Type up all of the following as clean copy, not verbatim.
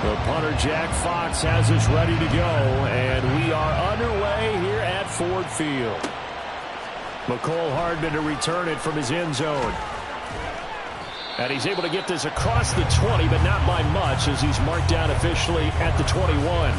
The punter, Jack Fox, has us ready to go, and we are underway here at Ford Field. McCole Hardman to return it from his end zone. And he's able to get this across the 20, but not by much, as he's marked down officially at the 21.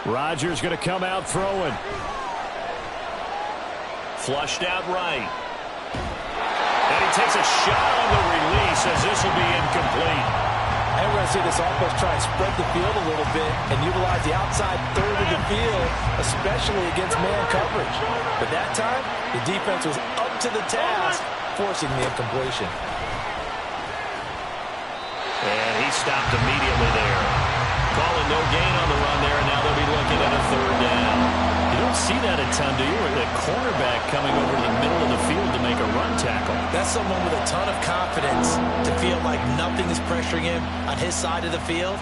Rodgers going to come out throwing. Flushed out right. And he takes a shot on the release as this will be incomplete. And we're going to see this offense try and spread the field a little bit and utilize the outside third of the field, especially against man coverage. But that time, the defense was up to the task, forcing the incompletion. And he stopped immediately there. Calling no gain on the run there, and now they'll be looking at a third down. You don't see that a ton, do you? Or the cornerback coming over to the middle of the field to make a run tackle. That's someone with a ton of confidence to feel like nothing is pressuring him on his side of the field.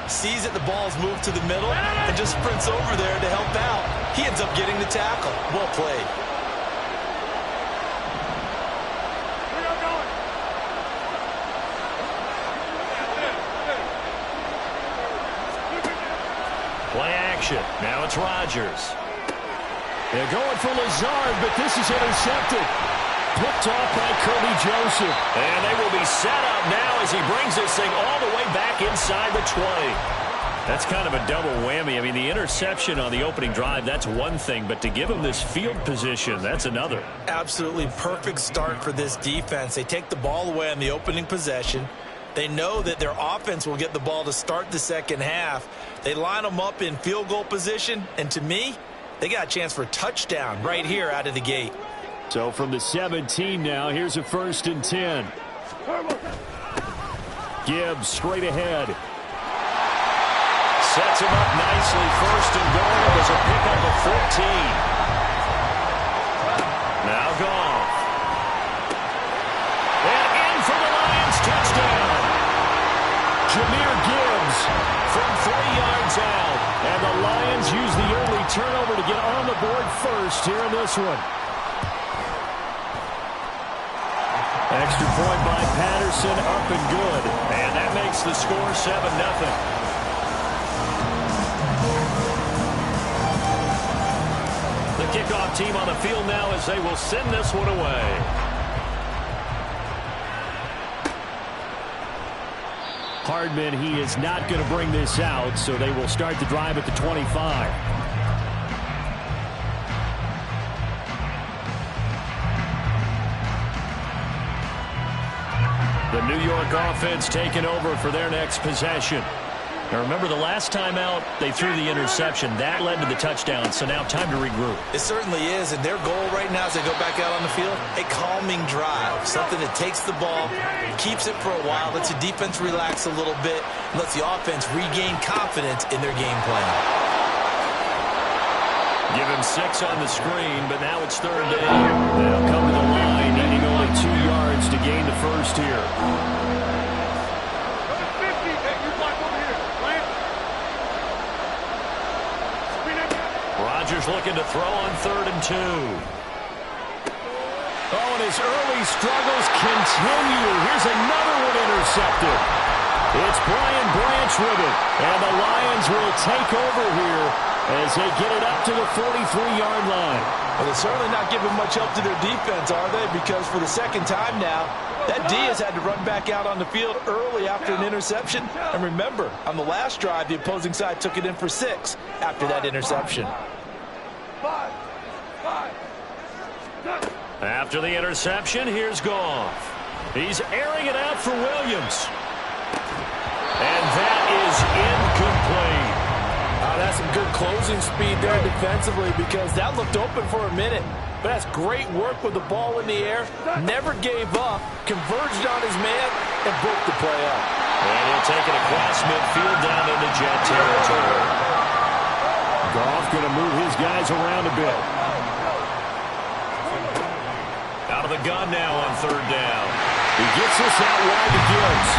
Sees that the ball's moved to the middle and just sprints over there to help out. He ends up getting the tackle. Well played. Play action. Now it's Rodgers. They're going for Lazard, but this is intercepted. Picked off by Kirby Joseph. And they will be set up now as he brings this thing all the way back inside the 20. That's kind of a double whammy. I mean, the interception on the opening drive, that's one thing, but to give him this field position, that's another. Absolutely perfect start for this defense. They take the ball away on the opening possession. They know that their offense will get the ball to start the second half. They line them up in field goal position, and to me, they got a chance for a touchdown right here out of the gate. So from the 17 now, here's a 1st and 10. Gibbs straight ahead. Sets him up nicely. 1st and goal as a pickup of 14. Now Goff. And in for the Lions touchdown. Jahmyr Gibbs from 3 yards out. And the Lions use the early turnover to get on the board first here in this one. Extra point by Patterson, up and good. And that makes the score 7-0. The kickoff team on the field now as they will send this one away. Hardman, he is not going to bring this out, so they will start the drive at the 25. The New York offense taking over for their next possession. Now remember, the last time out, they threw the interception. That led to the touchdown, so now time to regroup. It certainly is, and their goal right now as they go back out on the field, a calming drive, something that takes the ball, keeps it for a while, lets the defense relax a little bit, and lets the offense regain confidence in their game plan. Give him 6 on the screen, but now it's 3rd down. They'll come to the line, needing only 2 yards to gain the first here. Rodgers looking to throw on 3rd and 2. Oh, and his early struggles continue. Here's another one intercepted. It's Brian Branch with it. And the Lions will take over here as they get it up to the 43-yard line. Well, they're certainly not giving much help to their defense, are they? Because for the second time now, that D has had to run back out on the field early after an interception. And remember, on the last drive, the opposing side took it in for 6 after that interception. After the interception, here's Goff. He's airing it out for Williams. And that is incomplete. That's some good closing speed there defensively, because that looked open for a minute. But that's great work with the ball in the air. Never gave up, converged on his man, and broke the play up. And he'll take it across midfield down into Jet territory. Goff going to move his guys around a bit. out of the gun now on third down. He gets this out wide to Gibbs.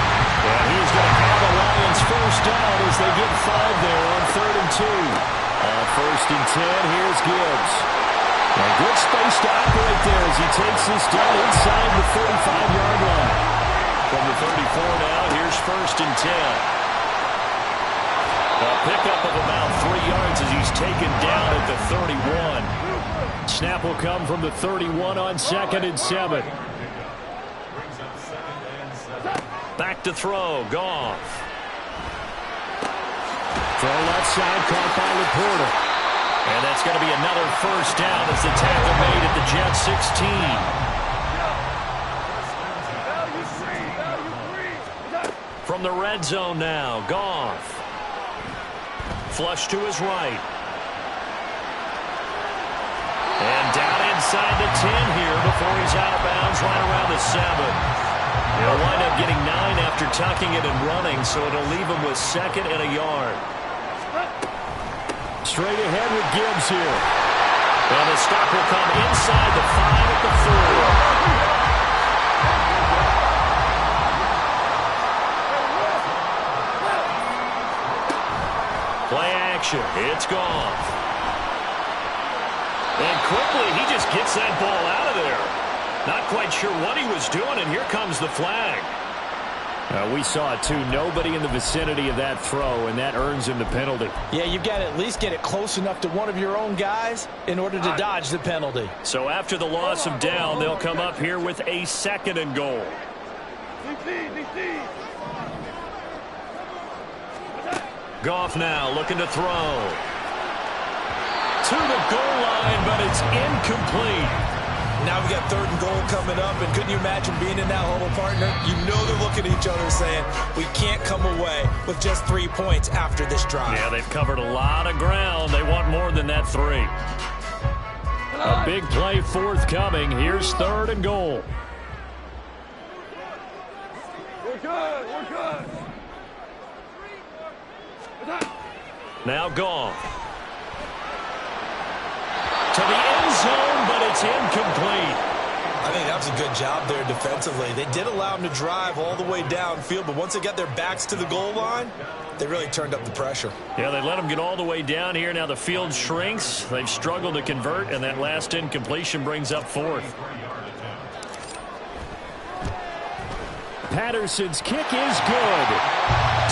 And he's going to have the Lions first down as they get 5 there on 3rd and 2. On 1st and 10, here's Gibbs. A good space to operate there as he takes this down inside the 35-yard line. From the 34 now, here's 1st and 10. A pickup of about 3 yards as he's taken down at the 31. Snap will come from the 31 on 2nd and 7. Back to throw, Goff. Throw left side, caught by Laporta. And that's going to be another first down as the tackle made at the Jets 16. From the red zone now, Goff. Flush to his right. And down inside the 10 here before he's out of bounds right around the 7. He'll wind up getting 9 after tucking it and running, so it'll leave him with 2nd and a yard. Straight ahead with Gibbs here. And the stop will come inside the 5 at the 4. Play action. It's Goff. And quickly, he just gets that ball out of there. Not quite sure what he was doing, and here comes the flag. We saw it, too. Nobody in the vicinity of that throw, and that earns him the penalty. Yeah, you've got to at least get it close enough to one of your own guys in order to dodge the penalty. So after the loss of down, they'll come up here with a 2nd and goal. Goff now looking to throw. To the goal line, but it's incomplete. Now we got 3rd and goal coming up, and couldn't you imagine being in that huddle, partner? You know they're looking at each other saying, we can't come away with just 3 points after this drive. Yeah, they've covered a lot of ground. They want more than that 3. A big play forthcoming. Here's 3rd and goal. We're good. We're good. Now Goff. To the end zone, but it's incomplete. I think that was a good job there defensively. They did allow him to drive all the way downfield, but once they got their backs to the goal line, they really turned up the pressure. Yeah, they let him get all the way down here. Now the field shrinks. They've struggled to convert, and that last incompletion brings up 4th. Patterson's kick is good.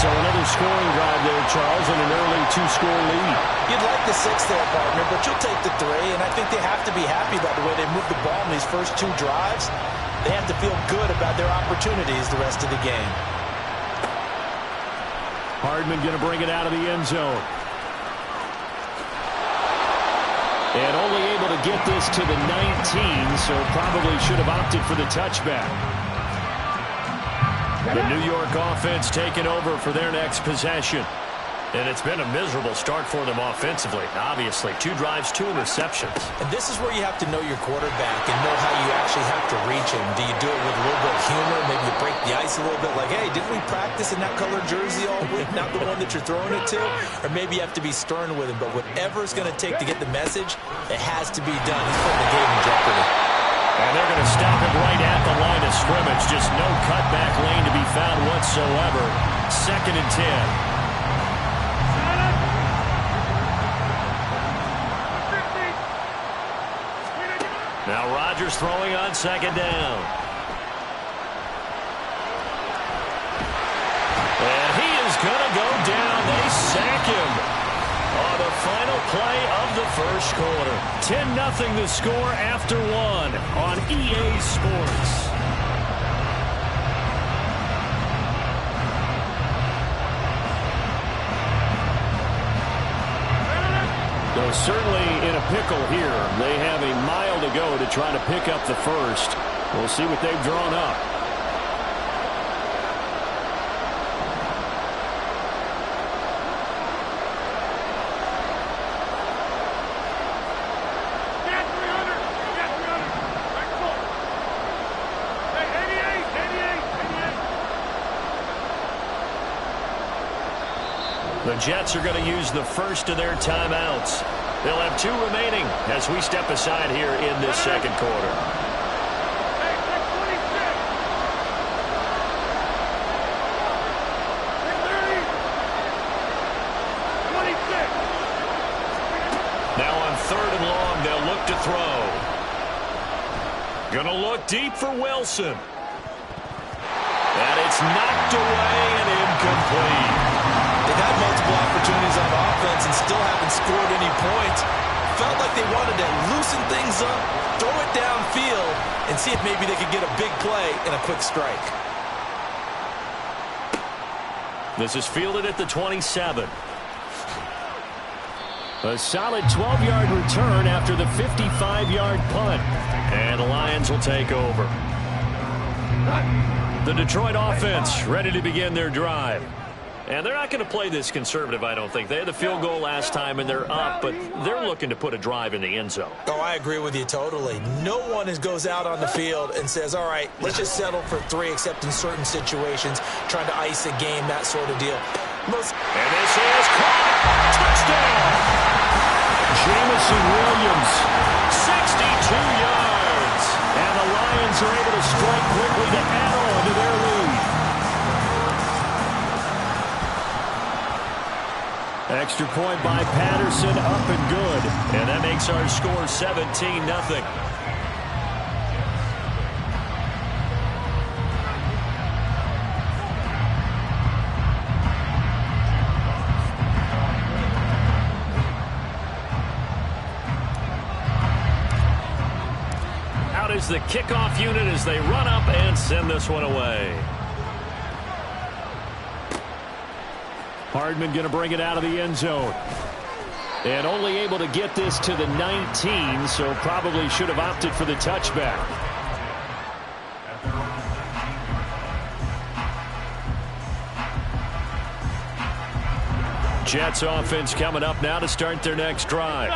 So another scoring drive there, Charles, and an early 2-score lead. You'd like the 6 there, partner, but you'll take the 3, and I think they have to be happy about the way they moved the ball in these first 2 drives. They have to feel good about their opportunities the rest of the game. Hardman going to bring it out of the end zone. And only able to get this to the 19, so probably should have opted for the touchback. The New York offense taking over for their next possession. And it's been a miserable start for them offensively. Obviously, 2 drives, 2 interceptions. And this is where you have to know your quarterback and know how you actually have to reach him. Do you do it with a little bit of humor? Maybe you break the ice a little bit like, hey, didn't we practice in that colored jersey all week? Not the one that you're throwing it to? Or maybe you have to be stern with him. But whatever it's going to take to get the message, it has to be done. He's putting the game in jeopardy. And they're going to stop it right at the line of scrimmage. Just no cutback lane to be found whatsoever. 2nd and 10. Now Rodgers throwing on 2nd down. And he is going to go down. They sack him on the final play of the first quarter. 10-0 the score after 1 on EA Sports. So certainly in a pickle here. They have a mile to go to try to pick up the first. We'll see what they've drawn up. The Jets are going to use the first of their timeouts. They'll have 2 remaining as we step aside here in this second quarter. to throw. Gonna look deep for Wilson. And it's knocked away and incomplete. They've had multiple opportunities on offense and still haven't scored any points. Felt like they wanted to loosen things up, throw it downfield, and see if maybe they could get a big play and a quick strike. This is fielded at the 27. A solid 12-yard return after the 55-yard punt. And the Lions will take over. The Detroit offense ready to begin their drive. And they're not going to play this conservative, I don't think. They had the field goal last time, and they're up, but they're looking to put a drive in the end zone. Oh, I agree with you totally. No one goes out on the field and says, all right, let's just settle for 3, except in certain situations, trying to ice a game, that sort of deal. And this is caught. Touchdown. Jamison Williams, 62 yards. And the Lions are able to strike quickly to add on to their lead. Extra point by Patterson, up and good. And that makes our score 17-0. Out is the kickoff unit as they run up and send this one away. Hardman going to bring it out of the end zone. And only able to get this to the 19, so probably should have opted for the touchback. Jets offense coming up now to start their next drive.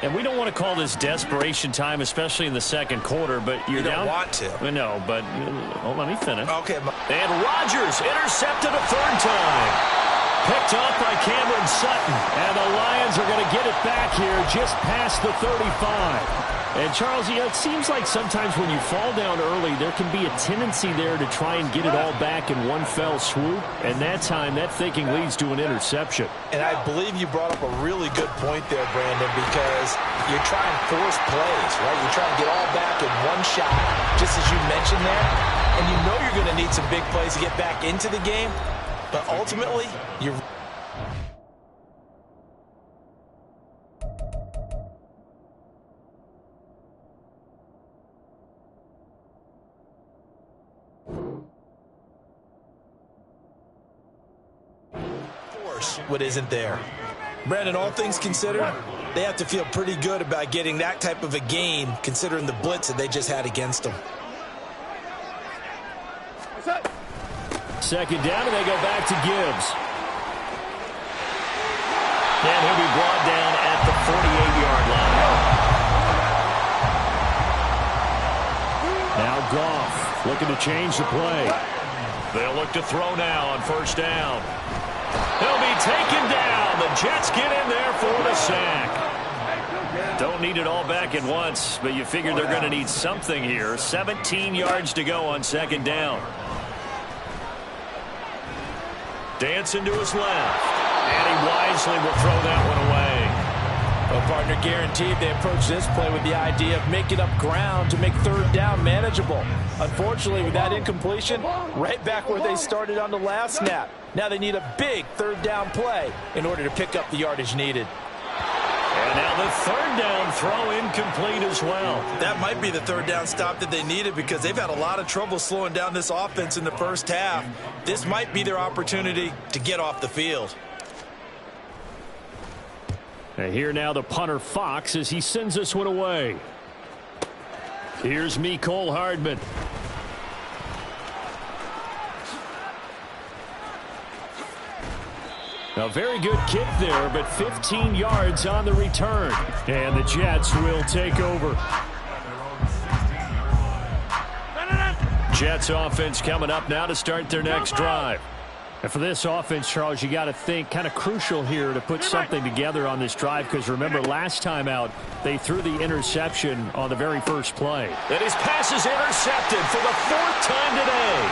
And we don't want to call this desperation time, especially in the second quarter, but you're down. You don't want to. No, but let me finish. Okay. And Rodgers intercepted a third time. Picked off by Cameron Sutton. And the Lions are going to get it back here just past the 35. And, Charles, it seems like sometimes when you fall down early, there can be a tendency there to try and get it all back in one fell swoop. And that time, that thinking leads to an interception. And I believe you brought up a really good point there, Brandon, because you're trying to force plays, right? You're trying to get all back in one shot, just as you mentioned there. And you know you're going to need some big plays to get back into the game. But ultimately, you're... what isn't there. Brandon, all things considered, they have to feel pretty good about getting that type of a gain, considering the blitz that they just had against them. Second down, and they go back to Gibbs. And he'll be brought down at the 48-yard line. Now Goff looking to change the play. They'll look to throw now on first down. He'll be taken down. The Jets get in there for the sack. Don't need it all back at once, but you figure they're going to need something here. 17 yards to go on second down. Dancing to his left. And he wisely will throw that one away. Well, partner, guaranteed they approach this play with the idea of making up ground to make third down manageable. Unfortunately, with that incompletion, right back where they started on the last snap. Now they need a big third down play in order to pick up the yardage needed. And now the third down throw incomplete as well. That might be the third down stop that they needed because they've had a lot of trouble slowing down this offense in the first half. This might be their opportunity to get off the field. And here now the punter Fox as he sends this one away. Here's Mecole Hardman. A very good kick there, but 15 yards on the return. And the Jets will take over. Jets offense coming up now to start their next drive. And for this offense, Charles, you got to think kind of crucial here to put something together on this drive because remember last time out they threw the interception on the very first play. And his pass is intercepted for the fourth time today.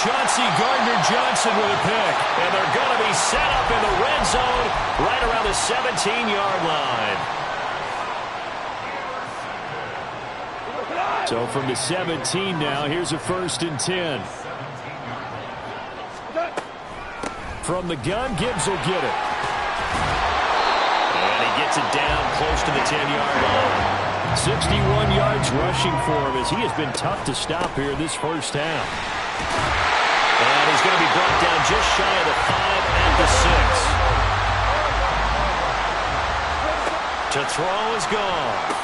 Chauncey Gardner-Johnson with a pick. And they're going to be set up in the red zone right around the 17-yard line. So from the 17 now, here's a 1st and 10. From the gun, Gibbs will get it. And he gets it down close to the 10-yard line. 61 yards rushing for him as he has been tough to stop here this first half. And he's going to be brought down just shy of the 5 at the 6. To throw is gone.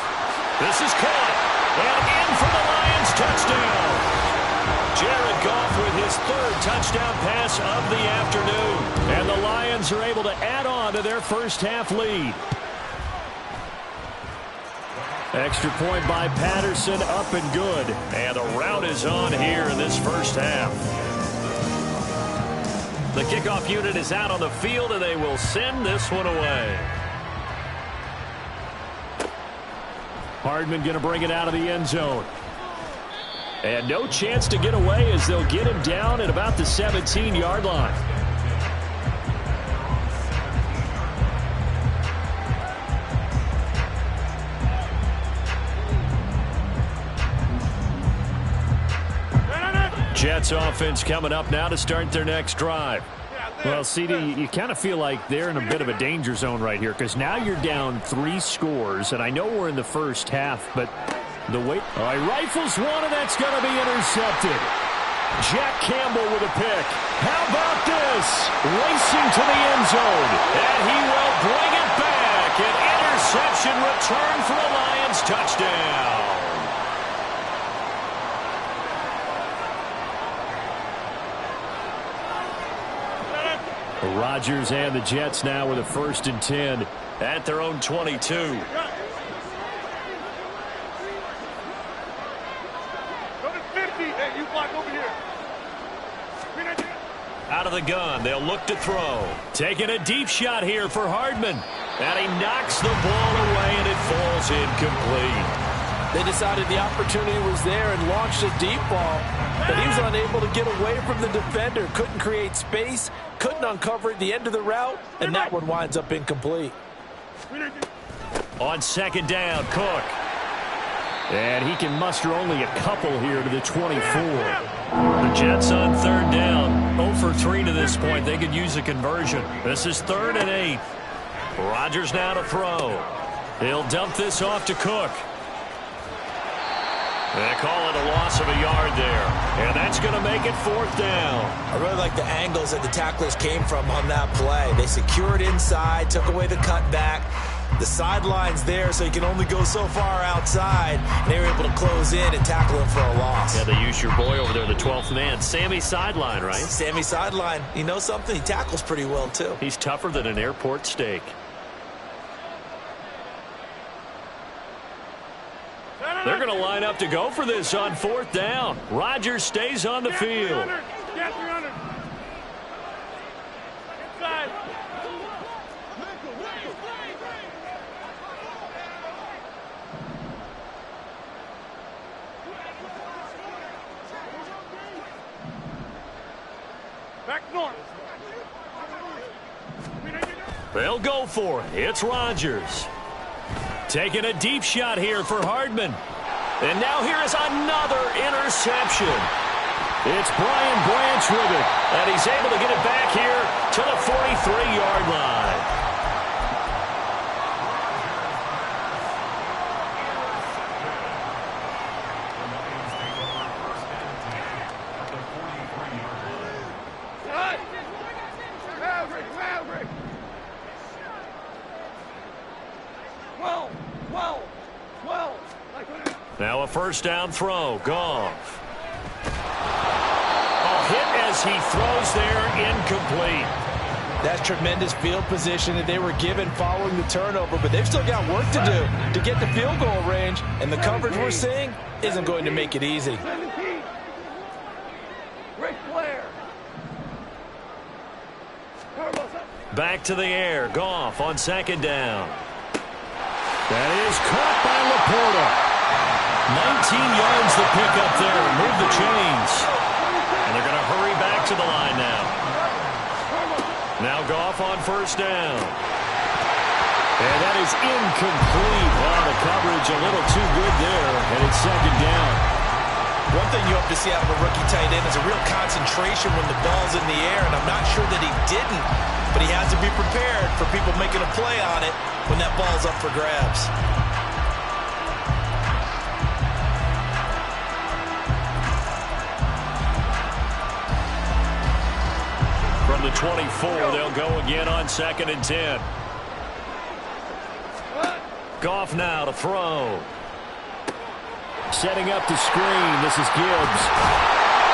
This is caught. And in for the Lions touchdown. Jared Goff with his 3rd touchdown pass of the afternoon. And the Lions are able to add on to their first half lead. Extra point by Patterson, up and good. And the rout is on here in this first half. The kickoff unit is out on the field, and they will send this one away. Hardman going to bring it out of the end zone. And no chance to get away as they'll get him down at about the 17-yard line. Jets offense coming up now to start their next drive. Well, CD, you kind of feel like they're in a bit of a danger zone right here because now you're down 3 scores, and I know we're in the first half, but the way... All right, rifles one, and that's going to be intercepted. Jack Campbell with a pick. How about this? Racing to the end zone, and he will bring it back. An interception return for a Lions touchdown. Rodgers and the Jets now with a 1st and 10 at their own 22. Go to 50. Hey, you block over here. Out of the gun, they'll look to throw. Taking a deep shot here for Hardman. And he knocks the ball away, and it falls incomplete. They decided the opportunity was there and launched a deep ball, but he was unable to get away from the defender. Couldn't create space, couldn't uncover at the end of the route, and that one winds up incomplete. On 2nd down, Cook. And he can muster only a couple here to the 24. The Jets on 3rd down. 0 for 3 to this point. They could use a conversion. This is 3rd and 8. Rodgers now to throw. He'll dump this off to Cook. They call it a loss of a yard there. And that's going to make it 4th down. I really like the angles that the tacklers came from on that play. They secured inside, took away the cutback. The sideline's there, so you can only go so far outside. And they were able to close in and tackle him for a loss. Yeah, they use your boy over there, the 12th man. Sammy Sideline, right? Sammy Sideline. You know something? He tackles pretty well, too. He's tougher than an airport steak. They're going to line up to go for this on 4th down. Rodgers stays on the field. Get 300. Inside. Back north. They'll go for it. It's Rodgers. Taking a deep shot here for Hardman. And now here is another interception. It's Brian Branch with it. And he's able to get it back here to the 43-yard line. Maverick. 12. Now a 1st down throw. Goff. A hit as he throws there, incomplete. That's tremendous field position that they were given following the turnover, but they've still got work to do to get to field goal range, and the coverage we're seeing isn't going to make it easy. 17. Ric Flair. Back to the air. Goff on 2nd down. That is caught by Laporta. 19 yards the pick up there. Move the chains. And they're going to hurry back to the line now. Now Goff on 1st down. And that is incomplete. Wow, the coverage a little too good there. And it's second down. One thing you hope to see out of a rookie tight end is a real concentration when the ball's in the air, and I'm not sure that he didn't, but he has to be prepared for people making a play on it when that ball's up for grabs. From the 24, they'll go again on 2nd and 10. Goff now to throw. Setting up the screen. This is Gibbs.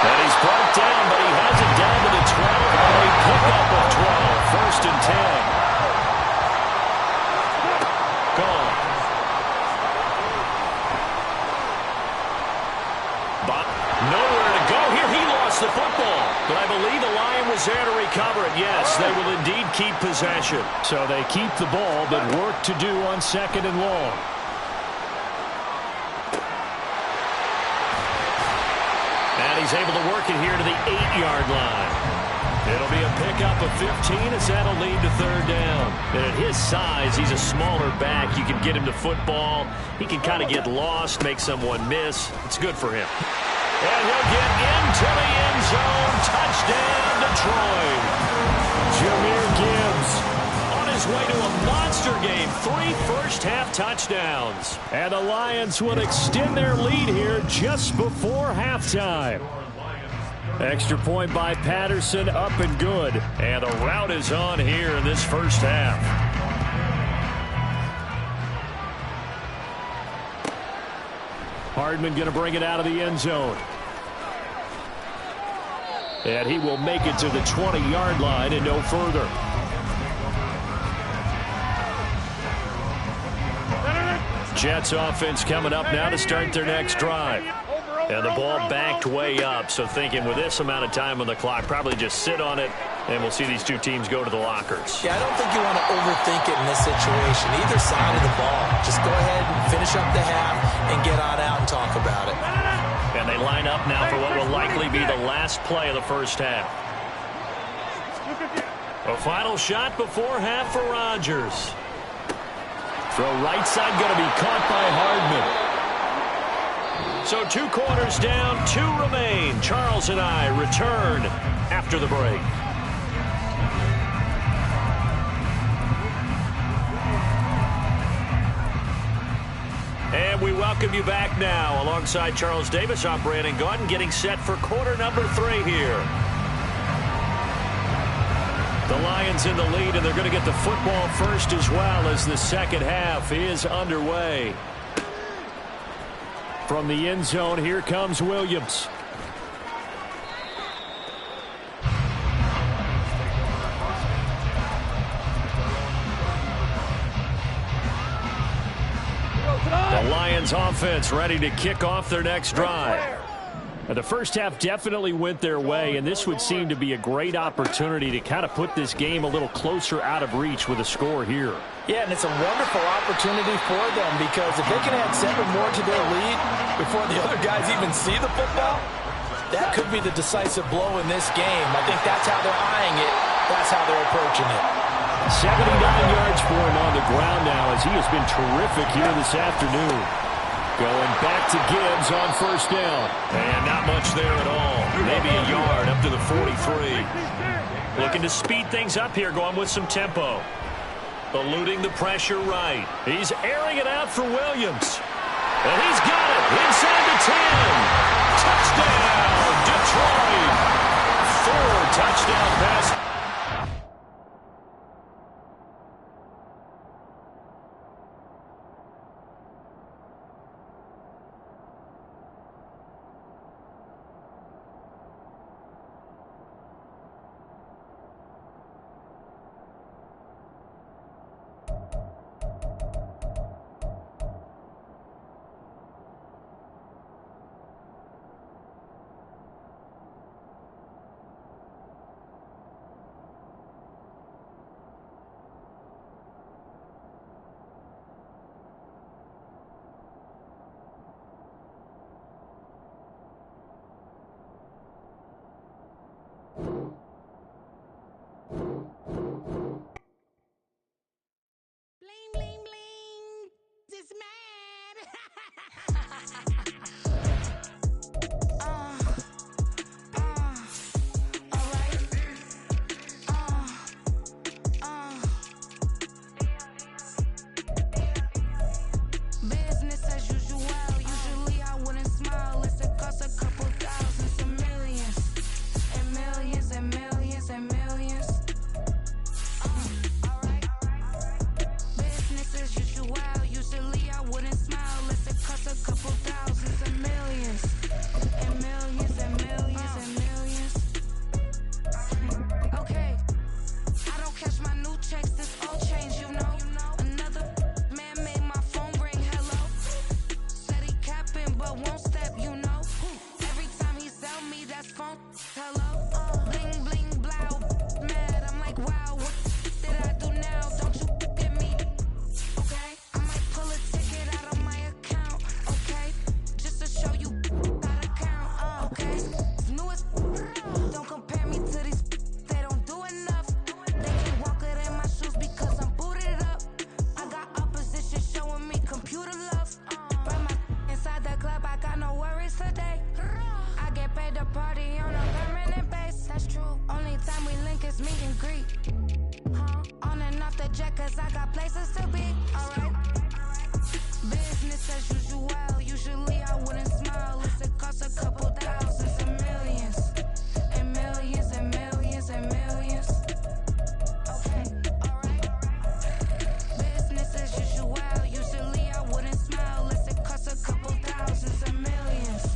And he's brought down, but he has it down to the 12 on a pickup of 12. 1st and 10. Gone. But nowhere to go here. He lost the football. But I believe the Lion was there to recover it. Yes, they will indeed keep possession. So they keep the ball, but work to do on 2nd and long. And he's able to work it here to the 8-yard line. It'll be a pickup of 15 as that'll lead to 3rd down. And at his size, he's a smaller back. You can get him to football. He can kind of get lost, make someone miss. It's good for him. And he'll get into the end zone. Touchdown, Detroit. Jahmyr Gibbs on his way to a monster game. 3 first-half touchdowns. And the Lions will extend their lead here just before halftime. Extra point by Patterson, up and good. And the route is on here in this first half. Hardman going to bring it out of the end zone. And he will make it to the 20-yard line and no further. Jets offense coming up now to start their next drive. And the ball backed way up, so thinking with this amount of time on the clock, probably just sit on it, and we'll see these two teams go to the lockers. Yeah, I don't think you want to overthink it in this situation. Either side of the ball. Just go ahead and finish up the half and get on out and talk about it. And they line up now for what will likely be the last play of the first half. A final shot before half for Rodgers. Throw right side going to be caught by Hardman. So 2 quarters down, 2 remain. Charles and I return after the break. And we welcome you back now. Alongside Charles Davis, I'm Brandon Gaudin, getting set for quarter number 3 here. The Lions in the lead, and they're going to get the football first as well as the second half is underway. From the end zone, here comes Williams. The Lions offense ready to kick off their next drive. Now, the first half definitely went their way, and this would seem to be a great opportunity to kind of put this game a little closer out of reach with a score here. Yeah, and it's a wonderful opportunity for them because if they can add 7 more to their lead before the other guys even see the football, that could be the decisive blow in this game. I think that's how they're eyeing it. That's how they're approaching it. 79 yards for him on the ground now as he has been terrific here this afternoon. Going back to Gibbs on first down. And not much there at all. Maybe a yard up to the 43. Looking to speed things up here, going with some tempo. Eluding the pressure right. He's airing it out for Williams. And he's got it inside the 10. Touchdown, Detroit. 4 touchdown pass. as usual. Usually I wouldn't smile. It's a cost a couple thousands and millions. And millions and millions and millions. Alright. Business as usual. Usually I wouldn't smile. It's a cost a couple thousands and millions. And millions and millions and millions. Okay. I don't catch my new checks, this old change, you know. Another man made my phone ring, hello. Said he capping but won't step, you know. Every time he sell me, that's phone, hello. Bling, bling, blow, mad, I'm like, wow, what did I do now? Don't you get me, okay? I might pull a ticket out of my account, okay? Just to show you how to count, okay? Newest, don't compare me to these, they don't do enough. They keep walking in my shoes because I'm booted up. I got opposition showing me computer love. Bring my inside the club, I got no worries today. I get paid to party on a permanent base. That's true. Only time we link is meet and greet. On and off the jet, cause I got places to be. Alright. Business as usual. Usually I wouldn't smile. It's a cost a couple thousands and millions. And millions and millions and millions. Okay, alright. Business as usual. Usually I wouldn't smile. Unless it costs a couple thousands and millions.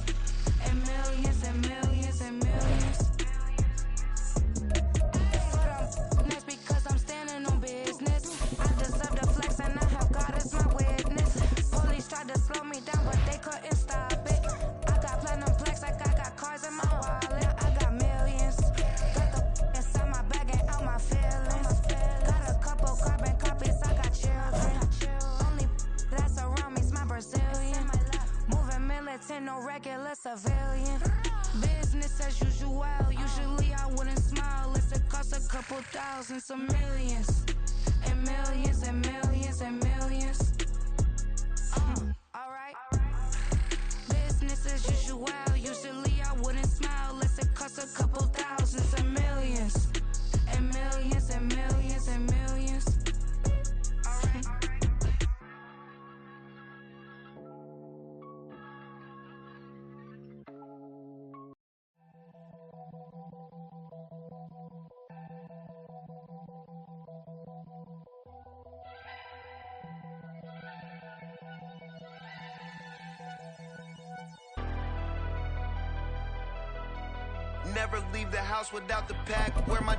And millions and millions and millions. But I'm next because I'm standing on business. I deserve the flex and I have God as my witness. Police tried to slow me down but they couldn't stop it. I got platinum plex like I got cars in my wallet. I got millions. Got the inside my bag and out my feelings. Got a couple carbon copies, I got children. Only that's around me's my Brazilian. Moving militant, no regular civilian. Business as usual. Usually I wouldn't smile. Unless it costs a couple thousands of millions. And millions and millions and millions. Alright. Business as usual. Usually I wouldn't smile. Unless it costs a couple thousands of millions. And millions and millions and millions. Alright. Never leave the house without the pack. Where my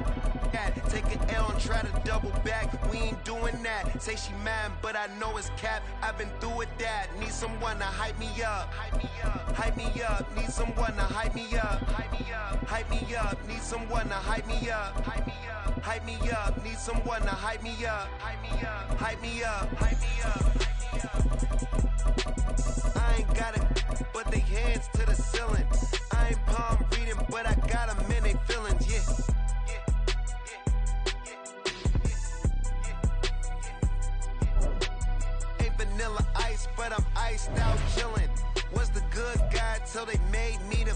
at? Take an L and try to double back. We ain't doing that. Say she mad, but I know it's cap. I've been through with that. Need someone to hype me up. Hype me up. Hype me up. Need someone to hype me up. Hype me up. Hype me up. Need someone to hype me up. Hype me up. Hype me up. Need someone to hype me up. Hype me up. Hype me up. Hype me up. I ain't got it, but they hands to the ceiling. I ain't palm reading, but I got them in they feelings, yeah. Ain't vanilla ice, but I'm iced out chillin'. Was the good guy till they made me the